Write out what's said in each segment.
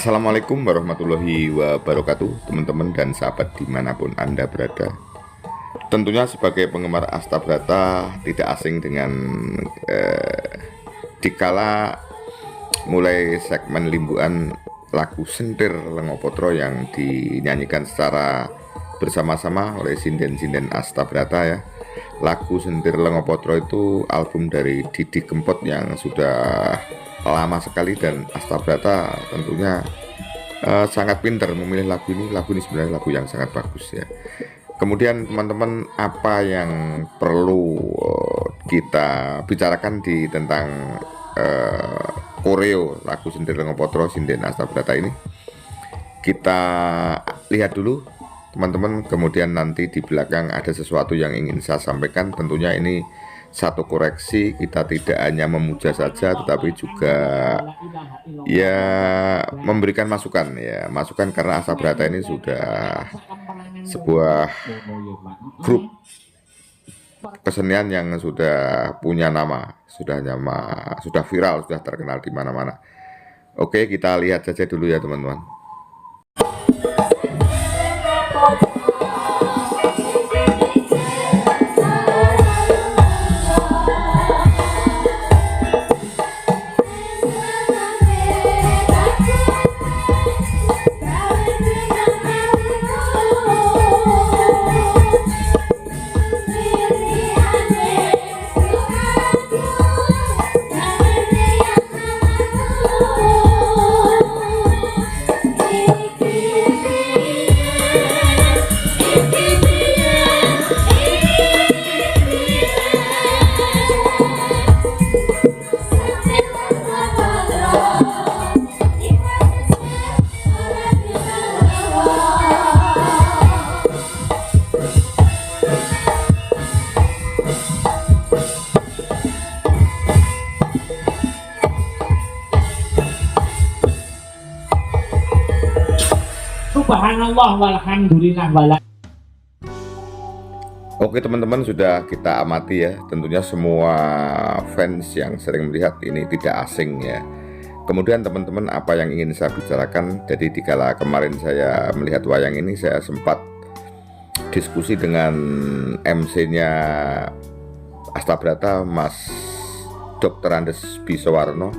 Assalamualaikum warahmatullahi wabarakatuh, teman-teman dan sahabat dimanapun Anda berada. Tentunya sebagai penggemar Astabrata tidak asing dengan dikala mulai segmen limbuan lagu Sentir Lengopotro yang dinyanyikan secara bersama-sama oleh sinden-sinden Astabrata ya. Lagu Sentir Lengopotro itu album dari Didi Kempot yang sudah lama sekali, dan Astabrata tentunya sangat pintar memilih lagu ini. Lagu ini sebenarnya lagu yang sangat bagus ya. Kemudian teman-teman, apa yang perlu kita bicarakan di tentang koreo lagu Sentir Lengopotro sinden Astabrata ini, kita lihat dulu teman-teman. Kemudian nanti di belakang ada sesuatu yang ingin saya sampaikan. Tentunya ini satu koreksi, kita tidak hanya memuja saja tetapi juga ya memberikan masukan ya, masukan karena Astabrata ini sudah sebuah grup kesenian yang sudah punya nama, sudah viral, sudah terkenal di mana-mana. Oke, kita lihat saja dulu ya teman-teman. Subhanallah walhamdulillah wala. Oke teman-teman, sudah kita amati ya. Tentunya semua fans yang sering melihat ini tidak asing ya. Kemudian teman-teman, apa yang ingin saya bicarakan, jadi dikala kemarin saya melihat wayang ini, saya sempat diskusi dengan MC-nya Astabrata, Mas Dr. Andes Bisowarno.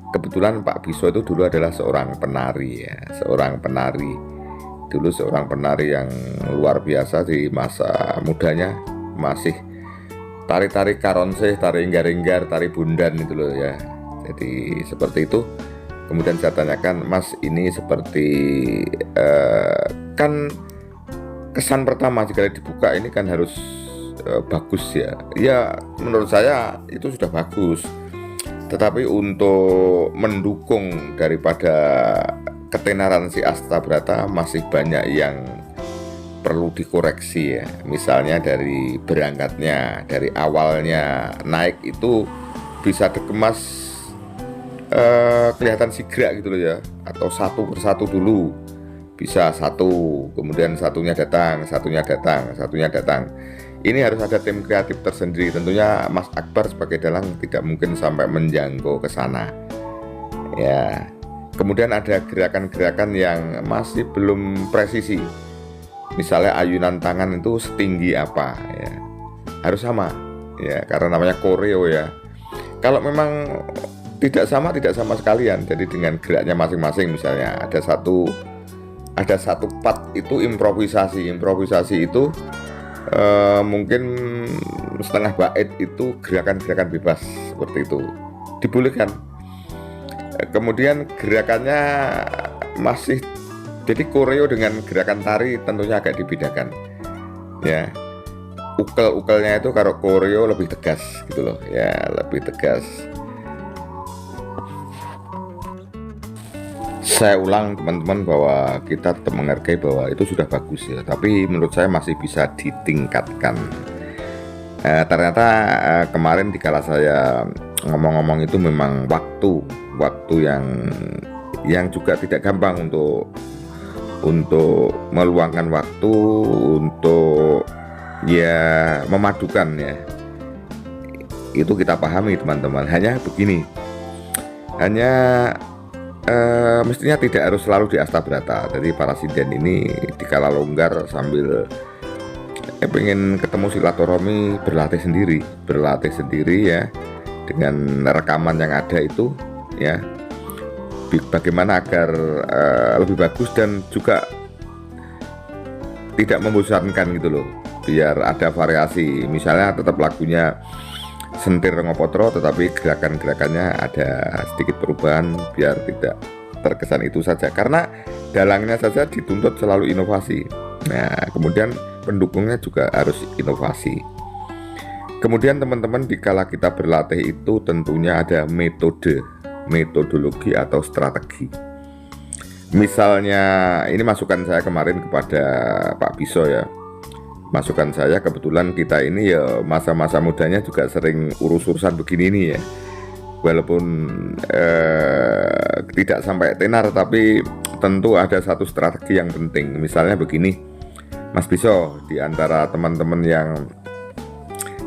Kebetulan Pak Biso itu dulu adalah seorang penari ya, seorang penari yang luar biasa di masa mudanya, masih tari-tari karonse, tari enggar-enggar, tari bundan itu loh ya. Jadi seperti itu. Kemudian saya tanyakan, Mas, ini seperti kan kesan pertama jika dibuka ini kan harus bagus ya. Ya menurut saya itu sudah bagus. Tetapi untuk mendukung daripada ketenaran si Astabrata masih banyak yang perlu dikoreksi ya. Misalnya dari berangkatnya, dari awalnya naik itu bisa dikemas kelihatan sigrak gitu loh ya, atau satu persatu dulu. Bisa satu, kemudian satunya datang. Ini harus ada tim kreatif tersendiri. Tentunya Mas Akbar sebagai dalang tidak mungkin sampai menjangkau ke sana. Ya. Kemudian ada gerakan-gerakan yang masih belum presisi. Misalnya ayunan tangan itu setinggi apa ya. Harus sama ya, karena namanya koreo ya. Kalau memang tidak sama sekalian. Jadi dengan geraknya masing-masing, misalnya ada satu part itu improvisasi itu mungkin setengah bait itu gerakan-gerakan bebas seperti itu dibolehkan. Kemudian gerakannya masih, jadi koreo dengan gerakan tari tentunya agak dibedakan ya. Ukel-ukelnya itu kalau koreo lebih tegas gitu loh ya, lebih tegas. Saya ulang teman-teman, bahwa kita tetap menghargai bahwa itu sudah bagus ya, tapi menurut saya masih bisa ditingkatkan. Ternyata kemarin dikala saya ngomong-ngomong itu memang waktu yang juga tidak gampang untuk meluangkan waktu untuk ya memadukan ya. Itu kita pahami teman-teman. Hanya begini, hanya mestinya tidak harus selalu di Astabrata. Jadi para sinden ini dikala longgar sambil pengen ketemu silaturahmi, berlatih sendiri ya, dengan rekaman yang ada itu ya, bagaimana agar lebih bagus dan juga tidak membosankan gitu loh, biar ada variasi. Misalnya tetap lagunya Sentir Ngopotro tetapi gerakan-gerakannya ada sedikit perubahan biar tidak terkesan itu saja, karena dalangnya saja dituntut selalu inovasi. Nah, kemudian pendukungnya juga harus inovasi. Kemudian teman-teman, dikala kita berlatih itu tentunya ada metodologi atau strategi. Misalnya, ini masukan saya kemarin kepada Pak Biso ya. Masukan saya, kebetulan kita ini ya masa-masa mudanya juga sering urus-urusan begini nih ya. Walaupun tidak sampai tenar, tapi tentu ada satu strategi yang penting. Misalnya begini, Mas Biso, di antara teman-teman yang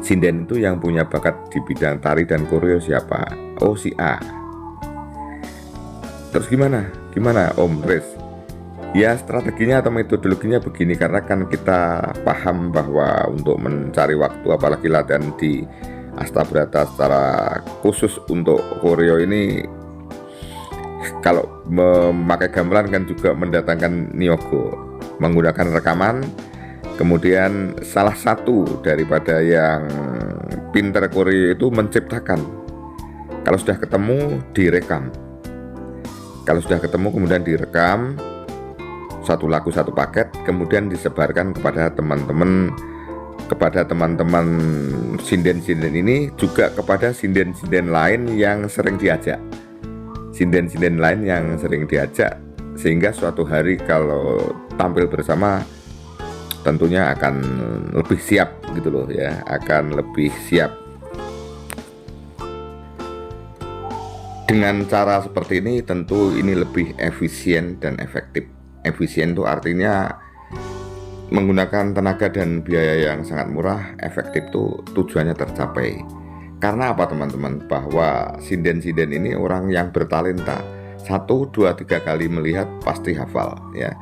sinden itu yang punya bakat di bidang tari dan koreo siapa? Oh, si A. Terus gimana Om Riz? Ya, strateginya atau metodologinya begini, karena kan kita paham bahwa untuk mencari waktu, apalagi latihan di Astabrata secara khusus untuk koreo ini, kalau memakai gamelan kan juga mendatangkan niaga, menggunakan rekaman. Kemudian salah satu daripada yang pinter koreo itu menciptakan. Kalau sudah ketemu direkam. Kalau sudah ketemu kemudian direkam, satu lagu satu paket, kemudian disebarkan kepada teman-teman sinden-sinden ini, juga kepada sinden-sinden lain yang sering diajak. Sehingga suatu hari kalau tampil bersama tentunya akan lebih siap gitu loh ya, akan lebih siap. Dengan cara seperti ini tentu ini lebih efisien dan efektif. Efisien itu artinya menggunakan tenaga dan biaya yang sangat murah. Efektif itu tujuannya tercapai. Karena apa teman-teman? Bahwa sinden-sinden ini orang yang bertalenta. 1, 2, 3 kali melihat pasti hafal ya.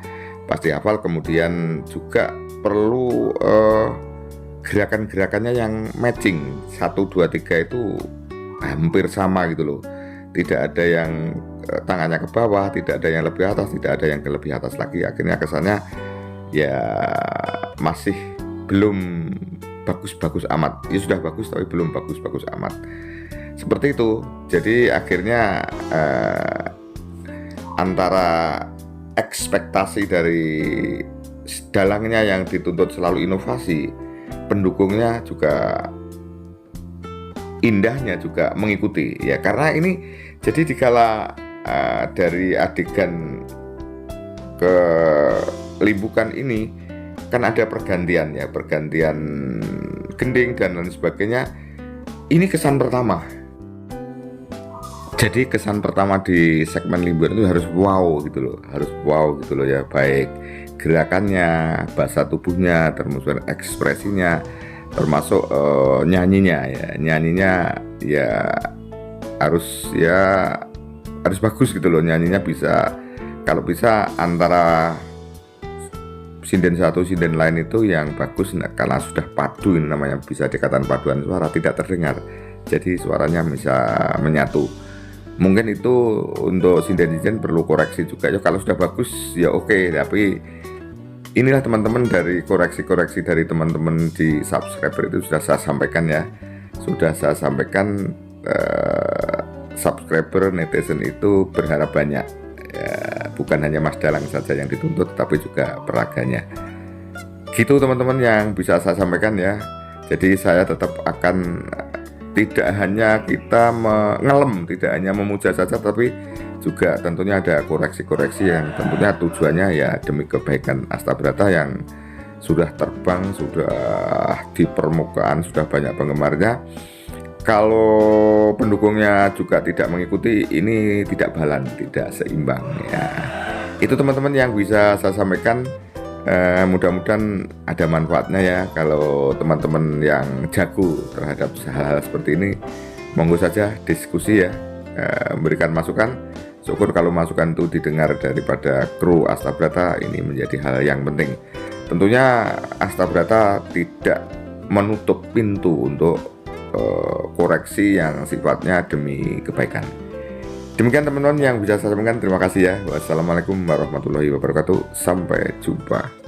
Pasti hafal, kemudian juga perlu gerakan-gerakannya yang matching. 1, 2, 3 itu hampir sama gitu loh. Tidak ada yang tangannya ke bawah, tidak ada yang lebih atas, tidak ada yang lebih atas lagi. Akhirnya kesannya ya masih belum bagus-bagus amat. Ya sudah bagus tapi belum bagus-bagus amat. Seperti itu. Jadi akhirnya antara ekspektasi dari dalangnya yang dituntut selalu inovasi, pendukungnya juga indahnya juga mengikuti ya. Karena ini jadi dikala dari adegan ke limbukan ini kan ada pergantian gending dan lain sebagainya. Ini kesan pertama. Jadi kesan pertama di segmen limbukan itu harus wow gitu loh ya, baik gerakannya, bahasa tubuhnya, termasuk ekspresinya, termasuk nyanyinya ya harus bagus gitu loh. Nyanyinya bisa, kalau bisa antara sinden satu sinden lain itu yang bagus. Nah, karena sudah padu, ini namanya bisa dikatakan paduan suara, tidak terdengar, jadi suaranya bisa menyatu. Mungkin itu untuk sinden-sinden perlu koreksi juga ya. Kalau sudah bagus ya oke, tapi inilah teman-teman dari koreksi-koreksi dari teman-teman di subscriber itu sudah saya sampaikan ya. Subscriber netizen itu berharap banyak ya, bukan hanya Mas Dalang saja yang dituntut, tapi juga peraganya. Gitu teman-teman yang bisa saya sampaikan ya. Jadi saya tetap akan tidak hanya kita mengelem, tidak hanya memuja saja, tapi juga tentunya ada koreksi-koreksi yang tentunya tujuannya ya demi kebaikan Astabrata yang sudah terbang, sudah di permukaan, sudah banyak penggemarnya. Kalau pendukungnya juga tidak mengikuti, ini tidak balan, tidak seimbang ya. Itu teman-teman yang bisa saya sampaikan. Mudah-mudahan ada manfaatnya ya. Kalau teman-teman yang jago terhadap hal-hal seperti ini, monggo saja diskusi ya, memberikan masukan. Syukur kalau masukan itu didengar daripada kru Astabrata, ini menjadi hal yang penting. Tentunya Astabrata tidak menutup pintu untuk koreksi yang sifatnya demi kebaikan. Demikian teman-teman yang bisa saya sampaikan. Terima kasih ya. Wassalamualaikum warahmatullahi wabarakatuh. Sampai jumpa.